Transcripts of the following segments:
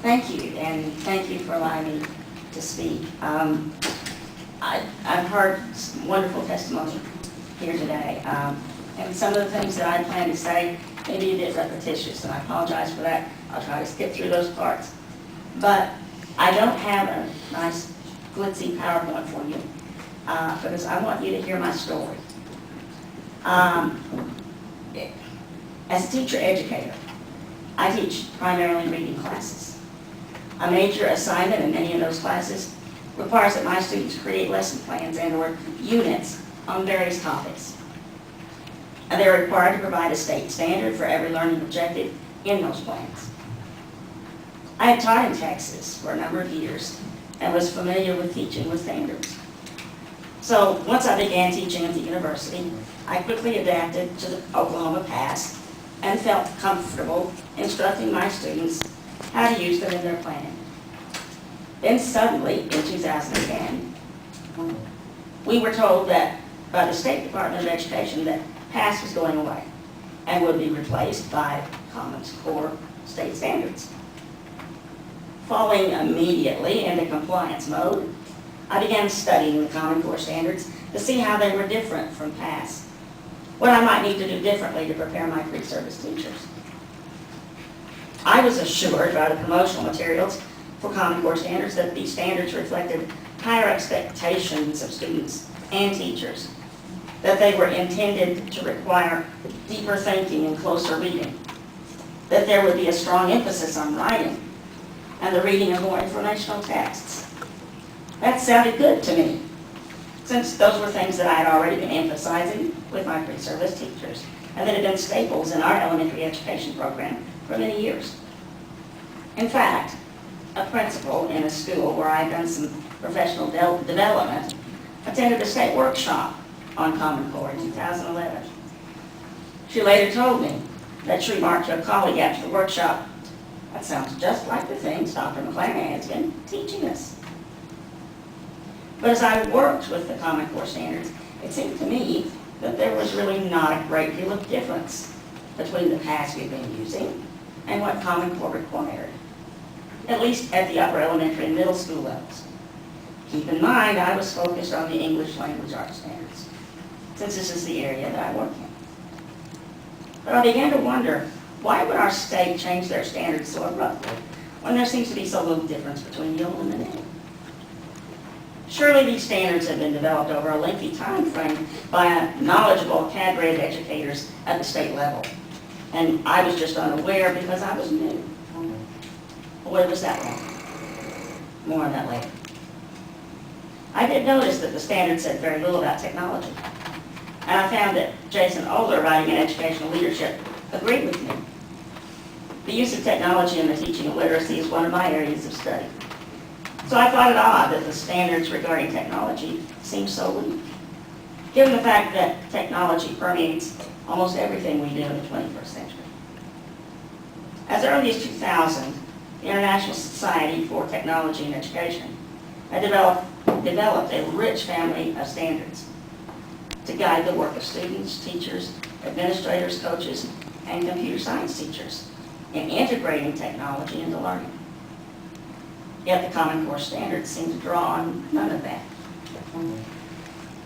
Thank you, and thank you for allowing me to speak. I've heard some wonderful testimony here today, and some of the things that I plan to say may be a bit repetitious, and I apologize for that. I'll try to skip through those parts. But I don't have a nice glitzy PowerPoint for you, because I want you to hear my story. As a teacher-educator, I teach primarily reading classes. A major assignment in many of those classes requires that my students create lesson plans and/or units on various topics. And they're required to provide a state standard for every learning objective in those plans. I had taught in Texas for a number of years and was familiar with teaching with standards. So once I began teaching at the university, I quickly adapted to the Oklahoma past and felt comfortable instructing my students how to use them in their planning. Then suddenly, in 2010, we were told that by the State Department of Education that PASS was going away and would be replaced by Common Core state standards. Falling immediately into compliance mode, I began studying the Common Core standards to see how they were different from PASS, what I might need to do differently to prepare my pre-service teachers. I was assured by the promotional materials for Common Core standards that these standards reflected higher expectations of students and teachers, that they were intended to require deeper thinking and closer reading, that there would be a strong emphasis on writing and the reading of more informational texts. That sounded good to me, since those were things that I had already been emphasizing with my pre-service teachers and that had been staples in our elementary education program for many years. In fact, a principal in a school where I had done some professional development attended a state workshop on Common Core in 2011. She later told me that she remarked to a colleague after the workshop, "That sounds just like the things Dr. McClanahan has been teaching us." But as I worked with the Common Core standards, it seemed to me that there was really not a great deal of difference between the PASS we've been using and what Common Core required, at least at the upper elementary and middle school levels. Keep in mind, I was focused on the English language arts standards, since this is the area that I work in. But I began to wonder, why would our state change their standards so abruptly when there seems to be so little difference between the old and the new? Surely these standards have been developed over a lengthy time frame by knowledgeable cadre educators at the state level. And I was just unaware because I was new. Boy, was that wrong. More on that later. I did notice that the standard said very little about technology. And I found that Jason Older, writing in Educational Leadership, agreed with me. The use of technology in the teaching of literacy is one of my areas of study. So I thought it odd that the standards regarding technology seemed so weak, given the fact that technology permeates almost everything we do in the 21st century. As early as 2000, the International Society for Technology and Education had developed a rich family of standards to guide the work of students, teachers, administrators, coaches, and computer science teachers in integrating technology into learning. Yet the Common Core standards seem to draw on none of that.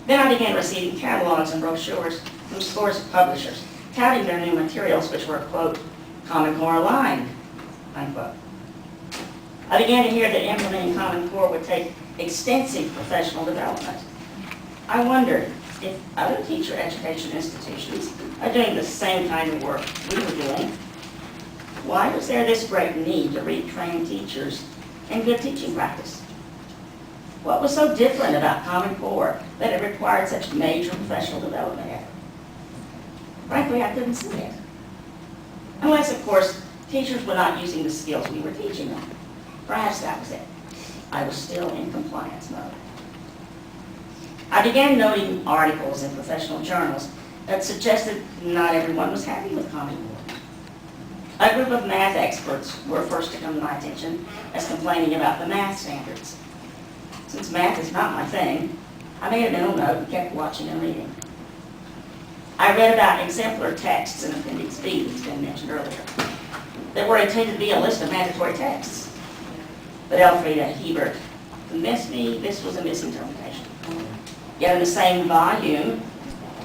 Then I began receiving catalogs and brochures from scores of publishers touting their new materials, which were, quote, Common Core aligned, unquote. I began to hear that implementing Common Core would take extensive professional development. I wondered if other teacher education institutions are doing the same kind of work we were doing, why was there this great need to retrain teachers in good teaching practice? What was so different about Common Core that it required such major professional development effort? Frankly, I couldn't see it. Unless, of course, teachers were not using the skills we were teaching them. Perhaps that was it. I was still in compliance mode. I began noting articles in professional journals that suggested not everyone was happy with Common Core. A group of math experts were first to come to my attention as complaining about the math standards. Since math is not my thing, I made a mental note and kept watching and reading. I read about exemplar texts in Appendix B that's been mentioned earlier that were intended to be a list of mandatory texts. But Elfrida Hebert convinced me this was a misinterpretation. Yet in the same volume,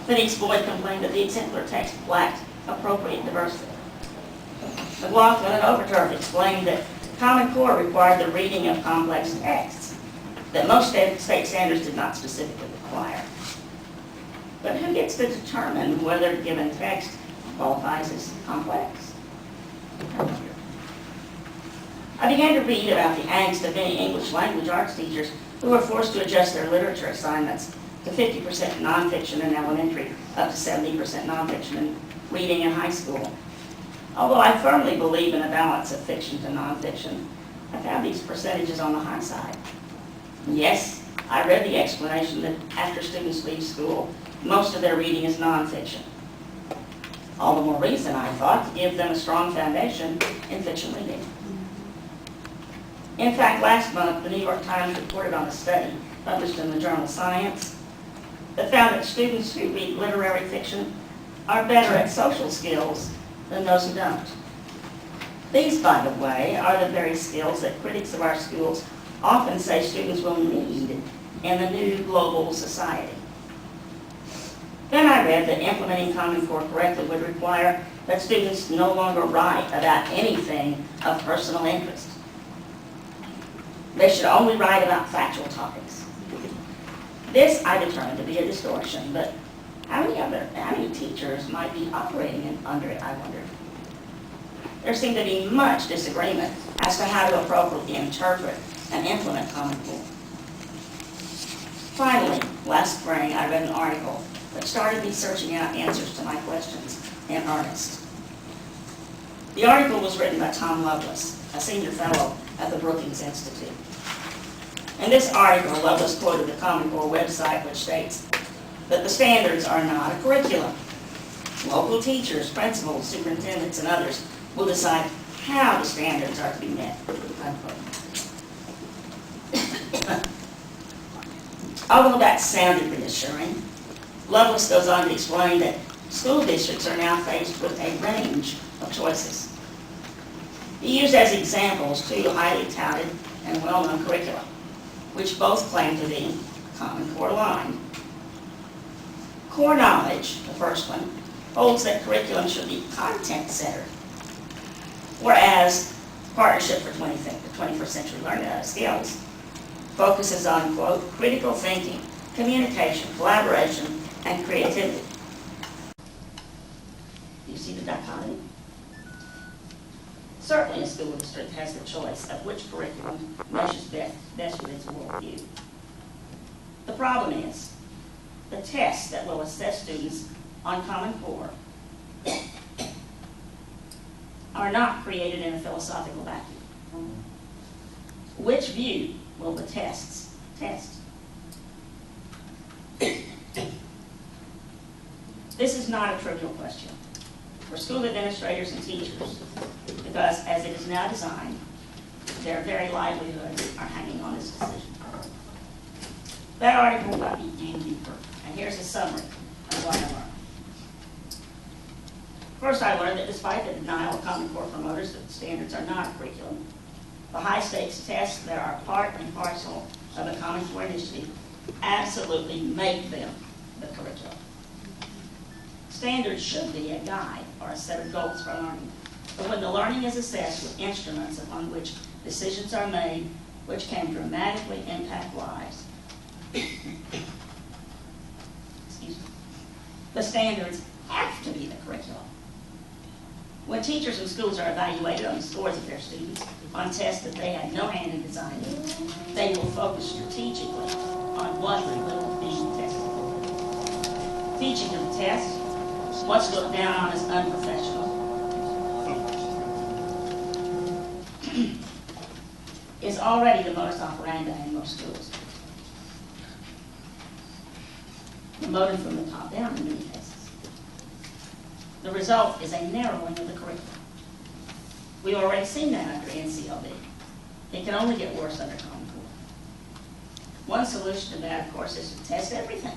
Phoenix Boyd complained that the exemplar text lacked appropriate diversity. McLaughlin and Overturf explained that Common Core required the reading of complex texts that most state standards did not specifically require. But who gets to determine whether a given text qualifies as complex? I began to read about the angst of many English language arts teachers who were forced to adjust their literature assignments to 50% nonfiction in elementary, up to 70% nonfiction in reading in high school. Although I firmly believe in a balance of fiction to nonfiction, I found these percentages on the high side. Yes, I read the explanation that after students leave school, most of their reading is nonfiction. All the more reason, I thought, to give them a strong foundation in fiction reading. In fact, last month, the New York Times reported on a study published in the journal Science that found that students who read literary fiction are better at social skills than those who don't. These, by the way, are the very skills that critics of our schools often say students will need in the new global society. Then I read that implementing Common Core correctly would require that students no longer write about anything of personal interest. They should only write about factual topics. This I determined to be a distortion, but how many teachers might be operating under it, I wondered. There seemed to be much disagreement as to how to appropriately interpret and implement Common Core. Finally, last spring, I read an article that started me searching out answers to my questions in earnest. The article was written by Tom Lovelace, a senior fellow at the Brookings Institute. In this article, Lovelace quoted the Common Core website, which states that the standards are not a curriculum. Local teachers, principals, superintendents, and others will decide how the standards are to be met. Although that sounded reassuring, Lovelace goes on to explain that school districts are now faced with a range of choices. He used as examples two highly touted and well-known curricula, which both claim to be Common Core aligned. Core knowledge, the first one, holds that curriculum should be content-centered, whereas Partnership for 21st Century Learning Skills focuses on, quote, critical thinking, communication, collaboration, and creativity. Do you see the dichotomy? Certainly a school district has the choice of which curriculum meshes best with its worldview. The problem is, the tests that will assess students on Common Core are not created in a philosophical vacuum. Which view will the tests test? This is not a trivial question for school administrators and teachers, because as it is now designed, their very livelihoods are hanging on this decision. That article got me in deeper, and here's a summary of what I learned. First, I learned that despite the denial of Common Core promoters that the standards are not a curriculum, the high-stakes tests that are part and parcel of the Common Core initiative absolutely make them the curriculum. Standards should be a guide or a set of goals for learning, but when the learning is assessed with instruments upon which decisions are made which can dramatically impact lives, the standards have to be the curriculum. When teachers and schools are evaluated on the scores of their students on tests that they had no hand in designing, they will focus strategically on what will be tested. Teaching of the test, what's looked down on as unprofessional, is already the modus operandi in most schools. Promoted from the top down in many cases. The result is a narrowing of the curriculum. We've already seen that under NCLB. It can only get worse under Common Core. One solution to that, of course, is to test everything.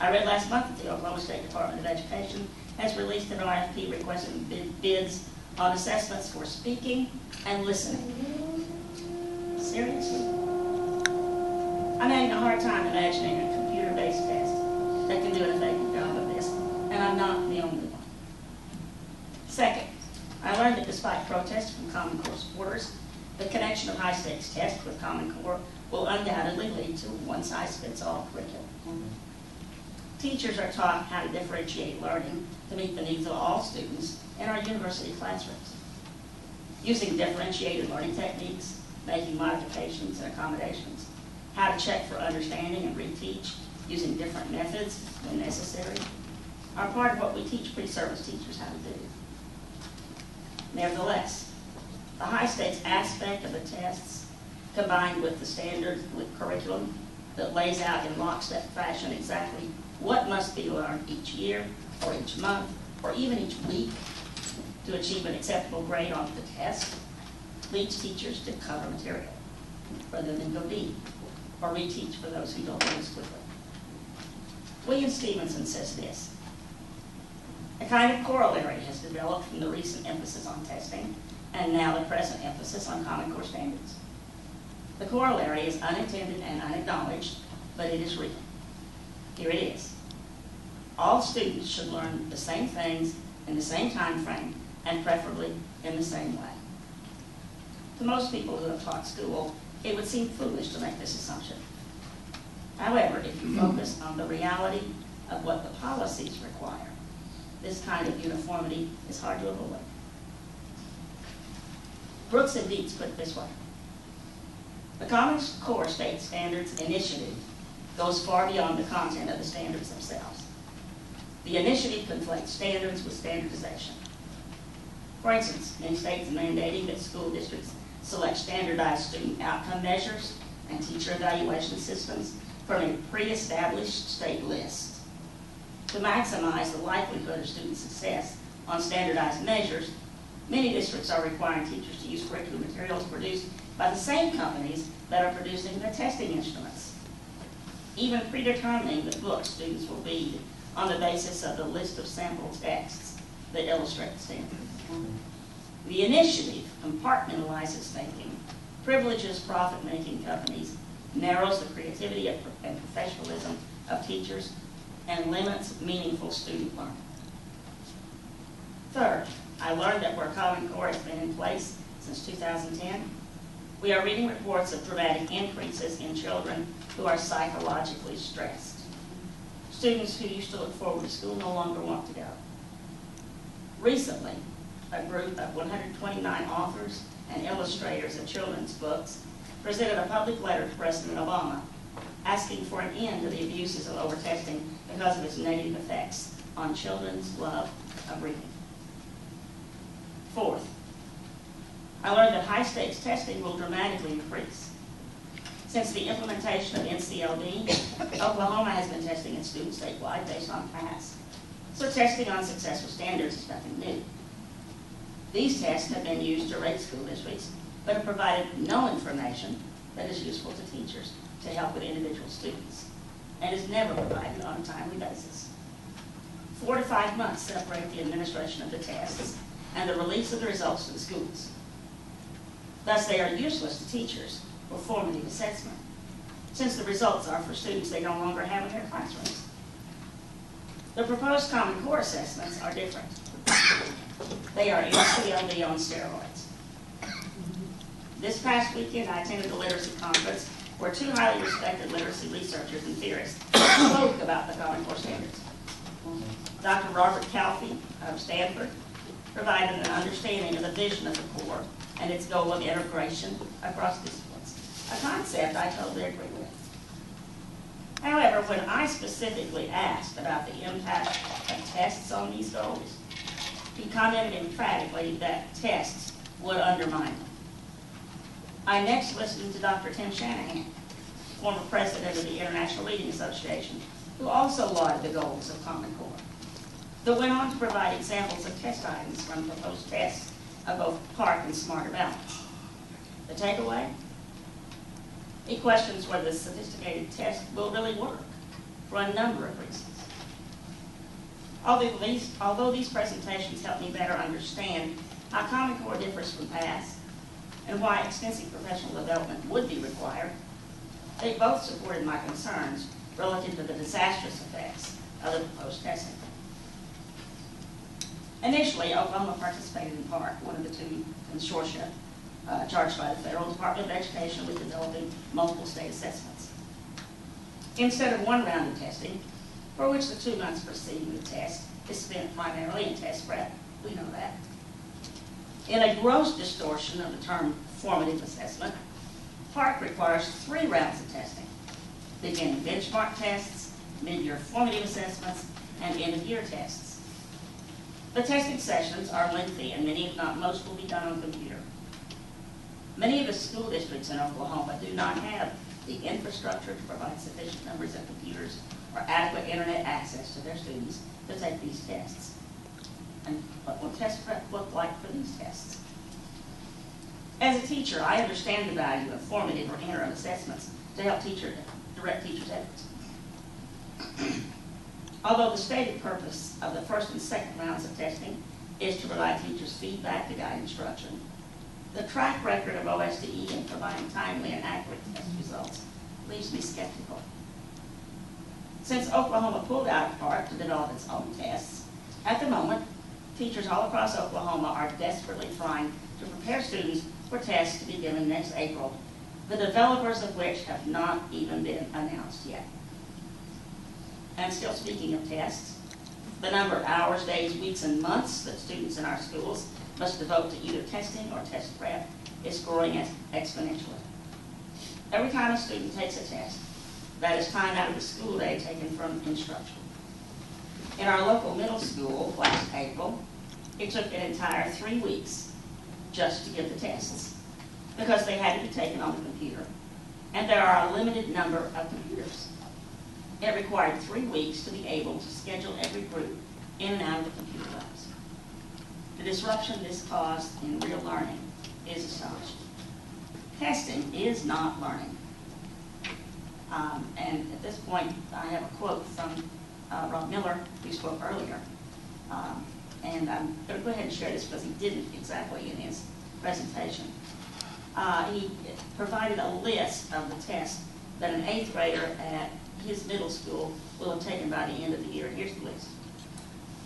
I read last month that the Oklahoma State Department of Education has released an RFP requesting bids on assessments for speaking and listening. seriously? I'm having a hard time imagining a computer-based test that can do an effective job of this, and I'm not the only one. Second, I learned that despite protests from Common Core supporters, the connection of high-stakes tests with Common Core will undoubtedly lead to a one-size-fits-all curriculum. Teachers are taught how to differentiate learning to meet the needs of all students in our university classrooms. Using differentiated learning techniques, making modifications and accommodations, how to check for understanding and reteach using different methods when necessary, are part of what we teach pre-service teachers how to do. Nevertheless, the high-stakes aspect of the tests, combined with the standard curriculum that lays out in lockstep fashion exactly what must be learned each year, or each month, or even each week to achieve an acceptable grade on the test, leads teachers to cover material rather than go deep, or reteach for those who don't learn as quickly. William Stevenson says this: a kind of corollary has developed from the recent emphasis on testing and now the present emphasis on Common Core standards. The corollary is unintended and unacknowledged, but it is real. Here it is. All students should learn the same things in the same time frame and preferably in the same way. To most people who have taught school, it would seem foolish to make this assumption. However, if you focus on the reality of what the policies require, this kind of uniformity is hard to avoid. Brooks and Dietz put it this way: the Common Core State Standards Initiative goes far beyond the content of the standards themselves. The initiative conflates standards with standardization. For instance, many states mandating that school districts select standardized student outcome measures and teacher evaluation systems from a pre-established state list. To maximize the likelihood of student success on standardized measures, many districts are requiring teachers to use curriculum materials produced by the same companies that are producing the testing instruments, even predetermining the books students will read on the basis of the list of sample texts that illustrate the standards. The initiative compartmentalizes thinking, privileges profit-making companies, narrows the creativity and professionalism of teachers, and limits meaningful student learning. Third, I learned that where Common Core has been in place since 2010, we are reading reports of dramatic increases in children who are psychologically stressed. Students who used to look forward to school no longer want to go. Recently, a group of 129 authors and illustrators of children's books presented a public letter to President Obama asking for an end to the abuses of overtesting because of its negative effects on children's love of reading. Fourth, I learned that high-stakes testing will dramatically increase. Since the implementation of NCLD, Oklahoma has been testing its students statewide based on pass. So testing on successful standards is nothing new. These tests have been used to rate school districts, but have provided no information that is useful to teachers to help with individual students, and is never provided on a timely basis. 4 to 5 months separate the administration of the tests and the release of the results to the schools. Thus, they are useless to teachers for formative assessment, since the results are for students they no longer have in their classrooms. The proposed Common Core assessments are different. They are NCLD on steroids. This past weekend, I attended a literacy conference where 2 highly respected literacy researchers and theorists spoke about the Common Core standards. Dr. Robert Calfee of Stanford provided an understanding of the vision of the core and its goal of integration across disciplines, a concept I totally agree with. However, when I specifically asked about the impact of tests on these goals, he commented emphatically that tests would undermine them. I next listened to Dr. Tim Shanahan, former president of the International Reading Association, who also lauded the goals of Common Core, but went on to provide examples of test items from proposed tests of both PARC and Smarter Balance. The takeaway? He questions whether the sophisticated test will really work for a number of reasons. Although these presentations help me better understand how Common Core differs from PASS, and why extensive professional development would be required, they both supported my concerns relative to the disastrous effects of the proposed testing. Initially, Oklahoma participated in part, one of the two consortia charged by the Federal Department of Education with developing multiple state assessments. Instead of one round of testing, for which the 2 months preceding the test is spent primarily in test prep, we know that. In a gross distortion of the term formative assessment, PARC requires 3 rounds of testing, beginning benchmark tests, mid-year formative assessments, and end-of-year tests. The testing sessions are lengthy, and many, if not most, will be done on computer. Many of the school districts in Oklahoma do not have the infrastructure to provide sufficient numbers of computers or adequate internet access to their students to take these tests. And what will test prep look like for these tests? As a teacher, I understand the value of formative or interim assessments to help direct teachers' efforts. Although the stated purpose of the first and second rounds of testing is to provide teachers feedback to guide instruction, the track record of OSTE in providing timely and accurate test results leaves me skeptical. Since Oklahoma pulled out of PARC to develop its own tests, at the moment, teachers all across Oklahoma are desperately trying to prepare students for tests to be given next April, the developers of which have not even been announced yet. And still speaking of tests, the number of hours, days, weeks, and months that students in our schools must devote to either testing or test prep is growing exponentially. Every time a student takes a test, that is time out of the school day taken from instruction. In our local middle school last April, it took an entire 3 weeks just to give the tests because they had to be taken on the computer, and there are a limited number of computers. It required 3 weeks to be able to schedule every group in and out of the computer labs. The disruption this caused in real learning is astonishing. Testing is not learning. And at this point, I have a quote from Rob Miller, who spoke earlier. And I'm going to go ahead and share this because he didn't exactly in his presentation. He provided a list of the tests that an 8th grader at his middle school will have taken by the end of the year. Here's the list.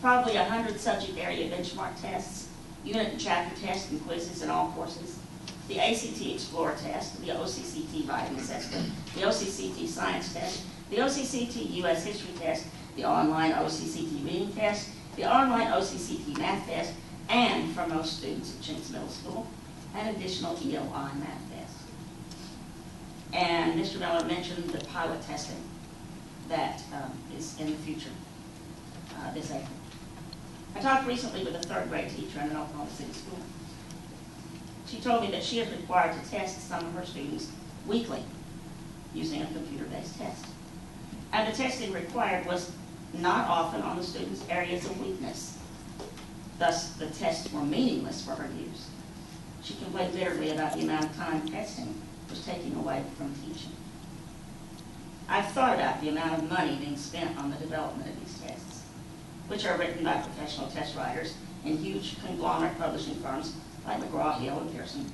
Probably 100 subject area benchmark tests, unit and chapter tests and quizzes in all courses, the ACT Explorer test, the OCCT writing assessment, the OCCT science test, the OCCT U.S. history test, the online OCCT reading test, the online OCCT math test, and for most students at Chinks Middle School, an additional ELI math test. And Mr. Miller mentioned the pilot testing that is in the future this April. I talked recently with a 3rd grade teacher in an Oklahoma City school. She told me that she is required to test some of her students weekly using a computer-based test. And the testing required was not often on the students' areas of weakness. Thus, the tests were meaningless for her use. She complained bitterly about the amount of time testing was taking away from teaching. I've thought about the amount of money being spent on the development of these tests, which are written by professional test writers in huge conglomerate publishing firms like McGraw-Hill and Pearson,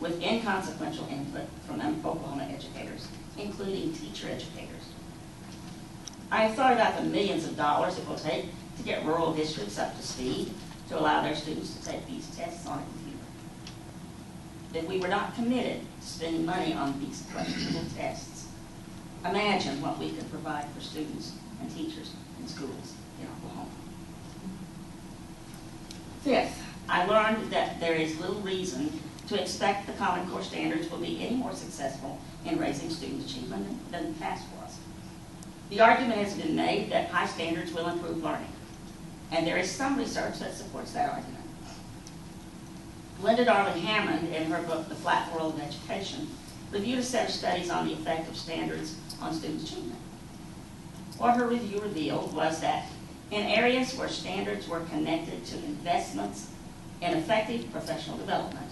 with inconsequential input from Oklahoma educators, including teacher educators. I have thought about the millions of dollars it will take to get rural districts up to speed to allow their students to take these tests on a computer. If we were not committed to spending money on these questionable tests, imagine what we could provide for students and teachers in schools in Oklahoma. 5th, I learned that there is little reason to expect the Common Core standards will be any more successful in raising student achievement than the past was. The argument has been made that high standards will improve learning, and there is some research that supports that argument. Linda Darling Hammond, in her book, The Flat World of Education, reviewed a set of studies on the effect of standards on student achievement. What her review revealed was that in areas where standards were connected to investments in effective professional development,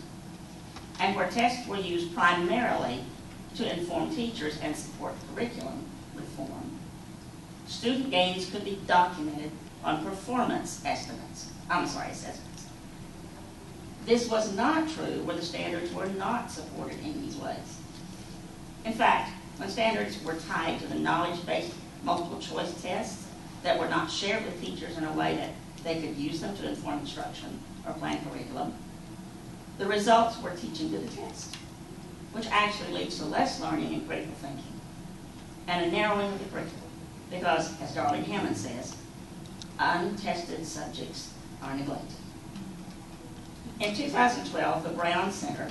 and where tests were used primarily to inform teachers and support curriculum reform, student gains could be documented on performance assessments. This was not true where the standards were not supported in these ways. In fact, when standards were tied to the knowledge-based multiple choice tests that were not shared with teachers in a way that they could use them to inform instruction or plan curriculum, the results were teaching to the test, which actually leads to less learning and critical thinking, and a narrowing of the curriculum, because, as Darlene Hammond says, untested subjects are neglected. In 2012, the Brown Center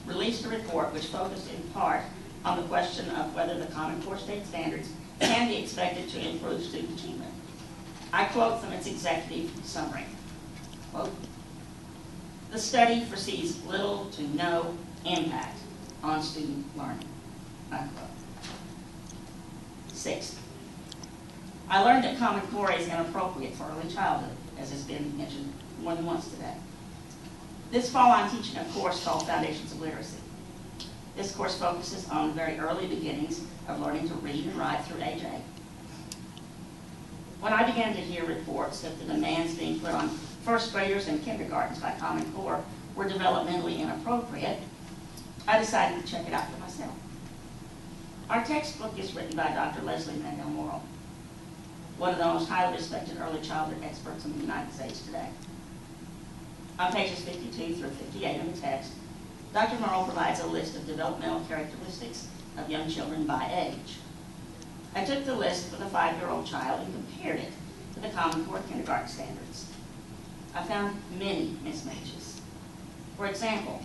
released a report which focused in part on the question of whether the Common Core state standards can be expected to improve student achievement. I quote from its executive summary, quote, "The study foresees little to no impact on student learning," unquote. Sixth, I learned that Common Core is inappropriate for early childhood, as has been mentioned more than once today. This fall, I'm teaching a course called Foundations of Literacy. This course focuses on the very early beginnings of learning to read and write through age 8. When I began to hear reports that the demands being put on first graders and kindergartens by Common Core were developmentally inappropriate, I decided to check it out for myself. Our textbook is written by Dr. Leslie Mandel-Morrill, one of the most highly respected early childhood experts in the United States today. On pages 52 through 58 in the text, Dr. Morrill provides a list of developmental characteristics of young children by age. I took the list for the 5-year-old child and compared it to the Common Core kindergarten standards. I found many mismatches. For example,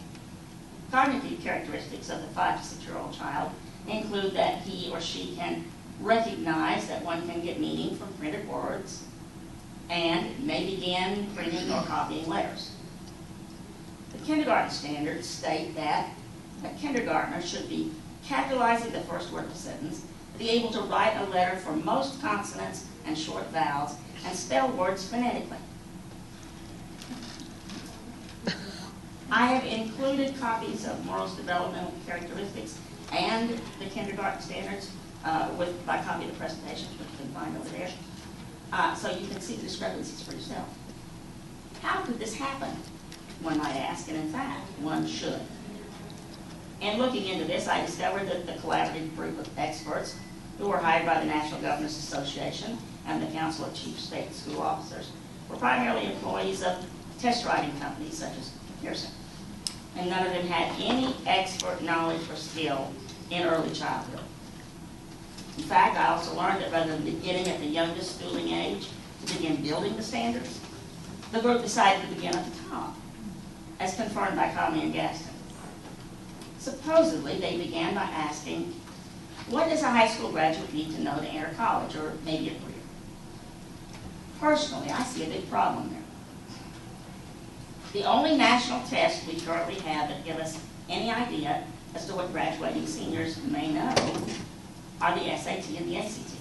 cognitive characteristics of the 5 to 6-year-old child include that he or she can recognize that one can get meaning from printed words and may begin printing or copying letters. The kindergarten standards state that a kindergartner should be capitalizing the first word of a sentence, be able to write a letter for most consonants and short vowels, and spell words phonetically. I have included copies of Morrill's developmental characteristics and the kindergarten standards by copy of the presentations, which you can find over there, so you can see the discrepancies for yourself. How could this happen? One might ask, and in fact, one should. In looking into this, I discovered that the collaborative group of experts who were hired by the National Governors Association and the Council of Chief State School Officers were primarily employees of test writing companies such as Pearson, and none of them had any expert knowledge or skill in early childhood. In fact, I also learned that rather than beginning at the youngest schooling age to begin building the standards, the group decided to begin at the top, as confirmed by Conley and Gaston. Supposedly, they began by asking, what does a high school graduate need to know to enter college or maybe a career? Personally, I see a big problem there. The only national tests we currently have that give us any idea as to what graduating seniors may know are the SAT and the ACT.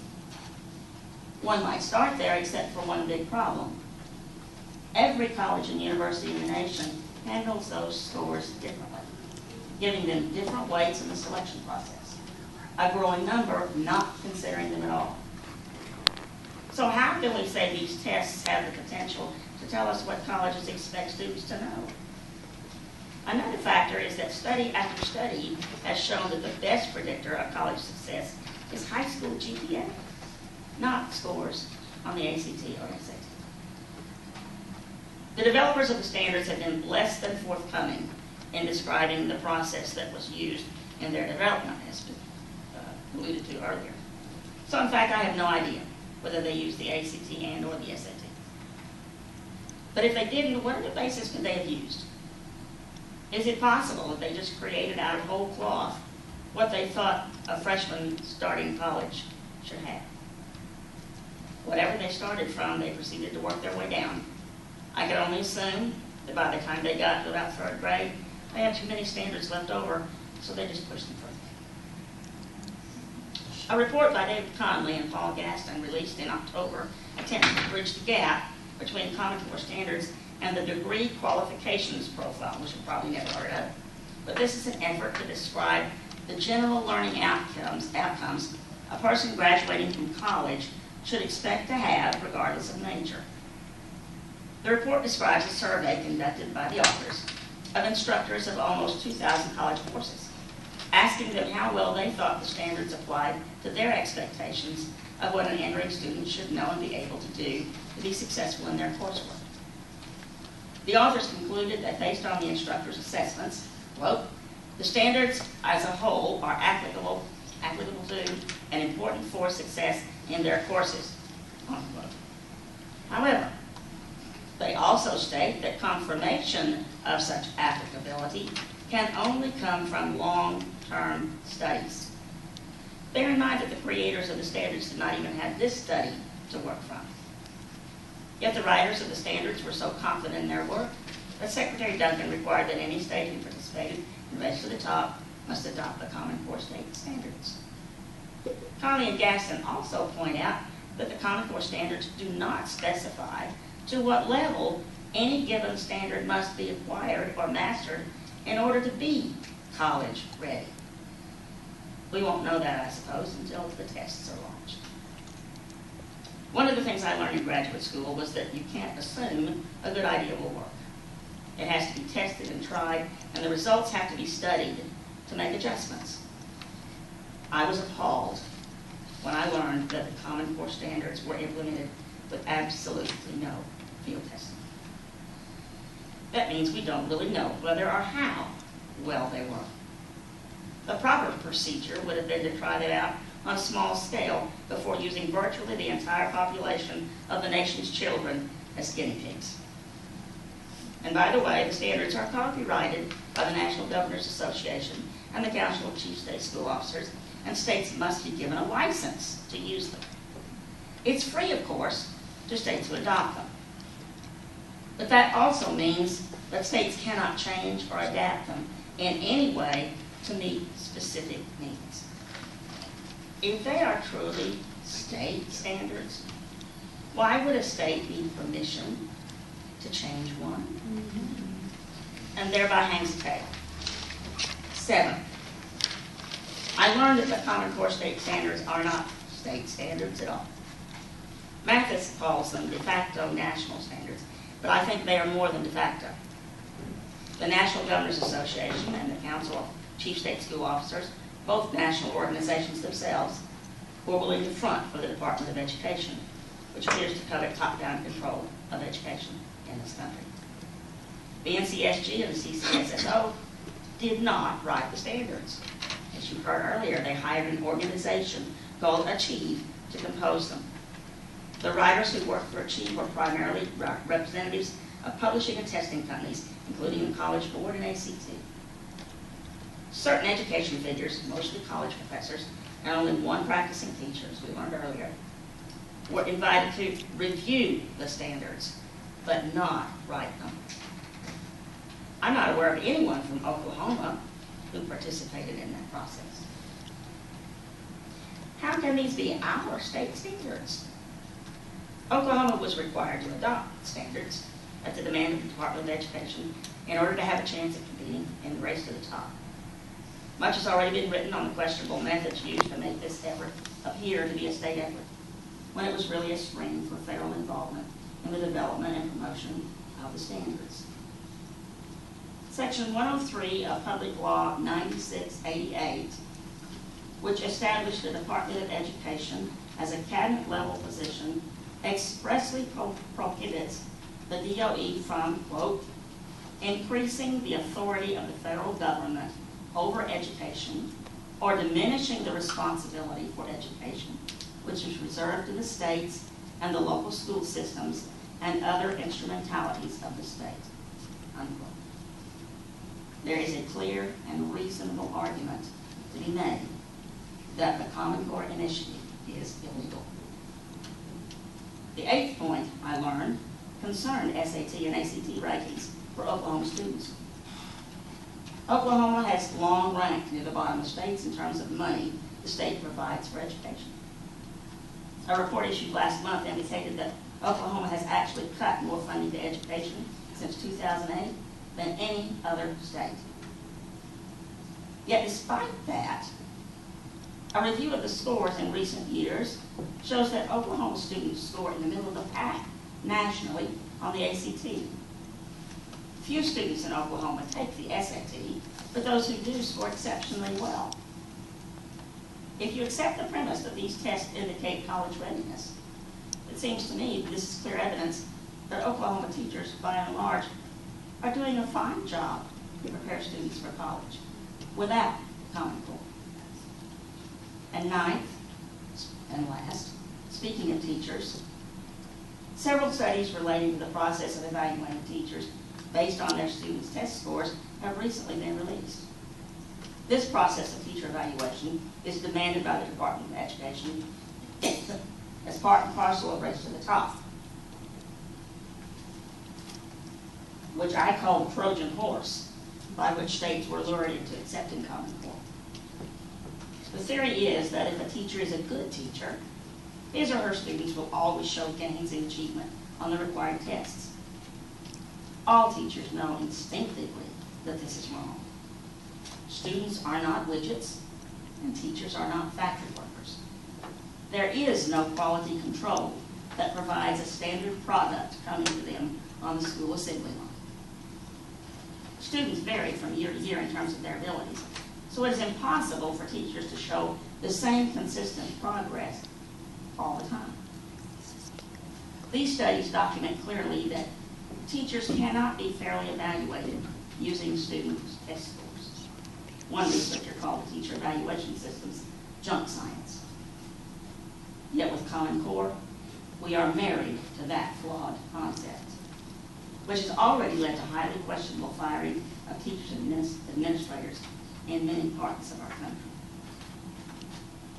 One might start there except for one big problem. Every college and university in the nation handles those scores differently, giving them different weights in the selection process. A growing number not considering them at all. So how can we say these tests have the potential to tell us what colleges expect students to know? Another factor is that study after study has shown that the best predictor of college success is high school GPA, not scores on the ACT or SAT. The developers of the standards have been less than forthcoming in describing the process that was used in their development, as alluded to earlier. So in fact, I have no idea whether they used the ACT and or the SAT. But if they didn't, what other basis could they have used? Is it possible that they just created out of whole cloth what they thought a freshman starting college should have? Whatever they started from, they proceeded to work their way down. I could only assume that by the time they got to about 3rd grade, they had too many standards left over, so they just pushed them further. A report by David Conley and Paul Gaston released in October attempts to bridge the gap between Common Core standards and the degree qualifications profile, which you've probably never heard of. But this is an effort to describe the general learning outcomes a person graduating from college should expect to have regardless of major. The report describes a survey conducted by the authors of instructors of almost 2,000 college courses, asking them how well they thought the standards applied to their expectations of what an entering student should know and be able to do to be successful in their coursework. The authors concluded that based on the instructors' assessments, quote, the standards as a whole are applicable to and important for success in their courses, unquote. However, they also state that confirmation of such applicability can only come from long-term studies. Bear in mind that the creators of the standards did not even have this study to work from. Yet the writers of the standards were so confident in their work that Secretary Duncan required that any state who participated in Race to the Top must adopt the Common Core state standards. Conley and Gaston also point out that the Common Core standards do not specify to what level any given standard must be acquired or mastered in order to be college ready. We won't know that, I suppose, until the tests are launched. One of the things I learned in graduate school was that you can't assume a good idea will work. It has to be tested and tried, and the results have to be studied to make adjustments. I was appalled when I learned that the Common Core standards were implemented with absolutely no field testing. That means we don't really know whether or how well they work. The proper procedure would have been to try that out on a small scale before using virtually the entire population of the nation's children as guinea pigs. And by the way, the standards are copyrighted by the National Governors Association and the Council of Chief State School Officers, and states must be given a license to use them. It's free, of course, to states who adopt them. But that also means that states cannot change or adapt them in any way to meet specific needs. If they are truly state standards, why would a state need permission to change one? And thereby hangs a tail. 7, I learned that the Common Core state standards are not state standards at all. Mathis calls them de facto national standards, but I think they are more than de facto. The National Governors Association and the Council of Chief State School Officers, both national organizations themselves, were willing to front for the Department of Education, which appears to covet top-down control of education in this country. The NCSG and the CCSSO did not write the standards. As you heard earlier, they hired an organization called Achieve to compose them. The writers who worked for Achieve were primarily representatives of publishing and testing companies, including the College Board and ACT. Certain education figures, mostly college professors, and only one practicing teacher, as we learned earlier, were invited to review the standards, but not write them. I'm not aware of anyone from Oklahoma who participated in that process. How can these be our state standards? Oklahoma was required to adopt standards at the demand of the Department of Education in order to have a chance at competing in the Race to the Top. Much has already been written on the questionable methods used to make this effort appear to be a state effort, when it was really a spring for federal involvement in the development and promotion of the standards. Section 103 of Public Law 9688, which established the Department of Education as a cabinet-level position, expressly prohibits the DOE from, quote, increasing the authority of the federal government over education or diminishing the responsibility for education, which is reserved to the states and the local school systems and other instrumentalities of the state, unquote. There is a clear and reasonable argument to be made that the Common Core initiative is illegal. The 8th point I learned concerned SAT and ACT rankings for Oklahoma students. Oklahoma has long ranked near the bottom of states in terms of money the state provides for education. A report issued last month indicated that Oklahoma has actually cut more funding to education since 2008 than any other state. Yet despite that, a review of the scores in recent years shows that Oklahoma students score in the middle of the pack nationally on the ACT. Few students in Oklahoma take the SAT, but those who do score exceptionally well. If you accept the premise that these tests indicate college readiness, it seems to me this is clear evidence that Oklahoma teachers, by and large, are doing a fine job to prepare students for college without Common Core. And ninth, and last, speaking of teachers, several studies relating to the process of evaluating teachers based on their students' test scores have recently been released. This process of teacher evaluation is demanded by the Department of Education as part and parcel of Race to the Top, which I call the Trojan horse, by which states were lured into accepting Common Core. The theory is that if a teacher is a good teacher, his or her students will always show gains in achievement on the required tests. All teachers know instinctively that this is wrong. Students are not widgets, and teachers are not factory workers. There is no quality control that provides a standard product coming to them on the school assembly line. Students vary from year to year in terms of their abilities, so it is impossible for teachers to show the same consistent progress all the time. These studies document clearly that teachers cannot be fairly evaluated using students' test scores. One researcher called the teacher evaluation systems junk science. Yet with Common Core, we are married to that flawed concept, which has already led to highly questionable firing of teachers and administrators in many parts of our country.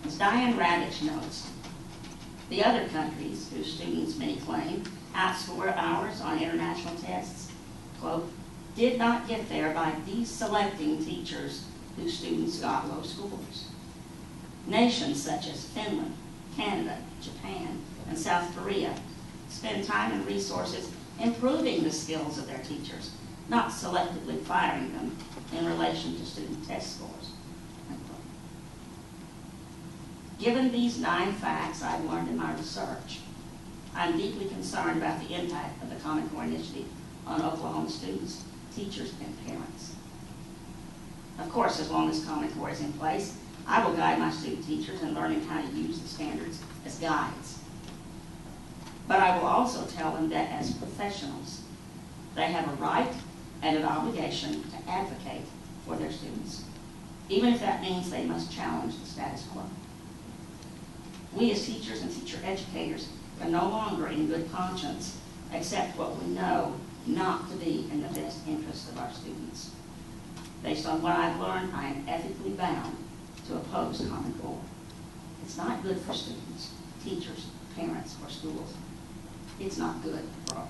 As Diane Radich notes, the other countries whose students many claim outscore ours on international tests, quote, did not get there by deselecting teachers whose students got low scores. Nations such as Finland, Canada, Japan, and South Korea spend time and resources improving the skills of their teachers, not selectively firing them in relation to student test scores. Unquote. Given these 9 facts I've learned in my research, I'm deeply concerned about the impact of the Common Core initiative on Oklahoma students, teachers, and parents. Of course, as long as Common Core is in place, I will guide my student teachers in learning how to use the standards as guides. But I will also tell them that as professionals, they have a right and an obligation to advocate for their students, even if that means they must challenge the status quo. We as teachers and teacher educators can no longer in good conscience accept what we know not to be in the best interest of our students. Based on what I've learned, I am ethically bound to oppose Common Core. It's not good for students, teachers, parents, or schools. It's not good for all.